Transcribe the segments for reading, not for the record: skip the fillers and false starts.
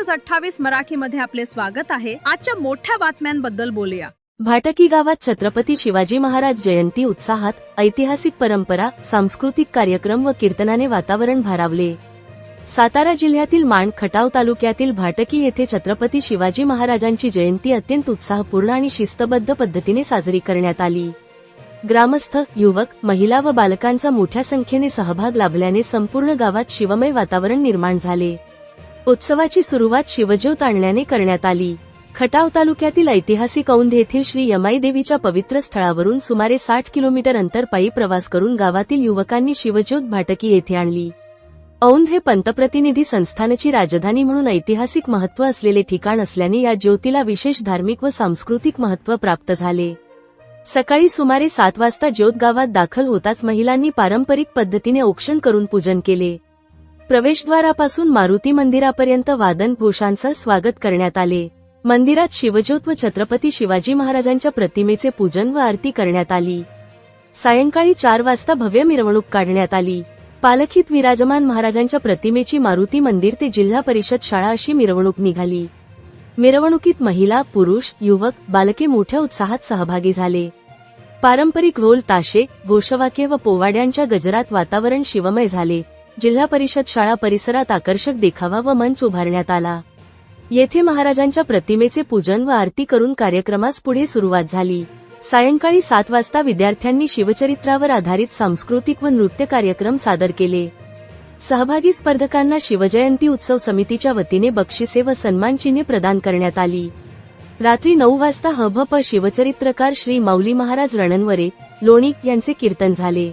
2628 मराठीमध्ये आपले स्वागत आहे। आजच्या मोठ्या बातम्यांबद्दल बोलूया। भाटकी गावात छत्रपती शिवाजी महाराज जयंती उत्साहात, ऐतिहासिक परंपरा, सांस्कृतिक कार्यक्रम व कीर्तनाने वातावरण भारावले। सातारा जिल्ह्यातील माण खटाव तालुक्यातील भाटकी येथे छत्रपती शिवाजी महाराजांची जयंती अत्यंत उत्साहपूर्ण आणि शिस्तबद्ध पद्धतीने साजरी करण्यात आली। ग्रामस्थ, युवक, महिला व बालकांचा मोठ्या संख्येने सहभाग लाभल्याने संपूर्ण गावात शिवमय वातावरण निर्माण झाले। उत्सवाची सुरुवात शिवज्योत आणल्याने करण्यात आली। खटाव तालुक्यातील ऐतिहासिक औंध येथील श्री यमाई देवीच्या पवित्र स्थळावरून सुमारे 60 किलोमीटर अंतर पायी प्रवास करून गावातील युवकांनी शिवज्योत भाटकी येथे आणली। औंध हे पंतप्रतिनिधी संस्थानची राजधानी म्हणून ऐतिहासिक महत्त्व असलेले ठिकाण असल्याने या ज्योतीला विशेष धार्मिक व सांस्कृतिक महत्त्व प्राप्त झाले। सकाळी सुमारे 7 वाजता ज्योत गावात दाखल होताच महिलांनी पारंपरिक पद्धतीने औक्षण करून पूजन केले। प्रवेशद्वारापासून मारुती मंदिरापर्यंत वादन घोषांसह स्वागत करण्यात आले। मंदिरात शिवज्योत व छत्रपती शिवाजी महाराजांच्या प्रतिमेचे पूजन व आरती करण्यात आली। सायंकाळी 4 वाजता भव्य मिरवणूक काढण्यात आली। पालखीत विराजमान महाराजांच्या प्रतिमेची मारुती मंदिर ते जिल्हा परिषद शाळा अशी मिरवणूक निघाली। मिरवणुकीत महिला, पुरुष, युवक, बालके मोठ्या उत्साहात सहभागी झाले। पारंपरिक ढोल ताशे, घोषवाक्ये व पोवाड्यांच्या गजरात वातावरण शिवमय झाले। जिल्हा परिषद शाळा परिसरात आकर्षक देखावा व मंच उभारण्यात आला। येथे महाराजांच्या प्रतिमेचे पूजन व आरती करून कार्यक्रमास पुढे सुरुवात झाली। सायंकाळी 7 वाजता विद्यार्थ्यांनी शिवचरित्रावर आधारित सांस्कृतिक व नृत्य कार्यक्रम सादर केले। सहभागी स्पर्धकांना शिवजयंती उत्सव समितीच्या वतीने बक्षिसे व सन्मानचिन्हे प्रदान करण्यात आली। रात्री 9 वाजता हभ शिवचरित्रकार श्री माऊली महाराज रणनवरे, लोणी यांचे कीर्तन झाले।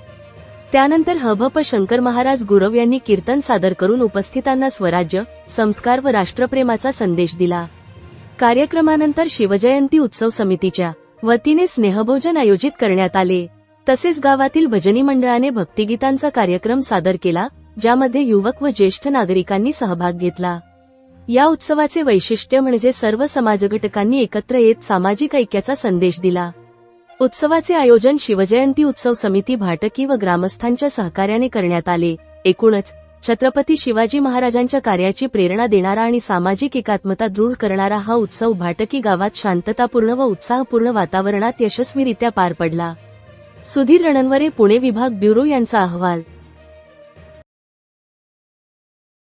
त्यानंतर हभ शंकर महाराज गुरव यांनी कीर्तन सादर करून उपस्थितांना स्वराज्य, संस्कार व राष्ट्रप्रेमाचा संदेश दिला। कार्यक्रमानंतर शिवजयंती उत्सव समितीच्या वतीने स्नेहभोजन आयोजित करण्यात आले। तसेच गावातील भजनी मंडळाने भक्तिगीतांचा कार्यक्रम सादर केला, ज्यामध्ये युवक व ज्येष्ठ नागरिकांनी सहभाग घेतला। या उत्सवाचे वैशिष्ट्य म्हणजे सर्व समाजघटकांनी एकत्र येत सामाजिक ऐक्याचा संदेश दिला। उत्सवाचे आयोजन शिवजयंती उत्सव समिती भाटकी व ग्रामस्थांच्या सहकार्याने करण्यात आले। एकूणच छत्रपती शिवाजी महाराजांच्या कार्याची प्रेरणा देणारा आणि सामाजिक एकात्मता दृढ करणारा हा उत्सव भाटकी गावात शांततापूर्ण व उत्साहपूर्ण वातावरणात यशस्वीरित्या पार पडला। सुधीर रणनवरे, पुणे विभाग ब्युरो यांचा अहवाल।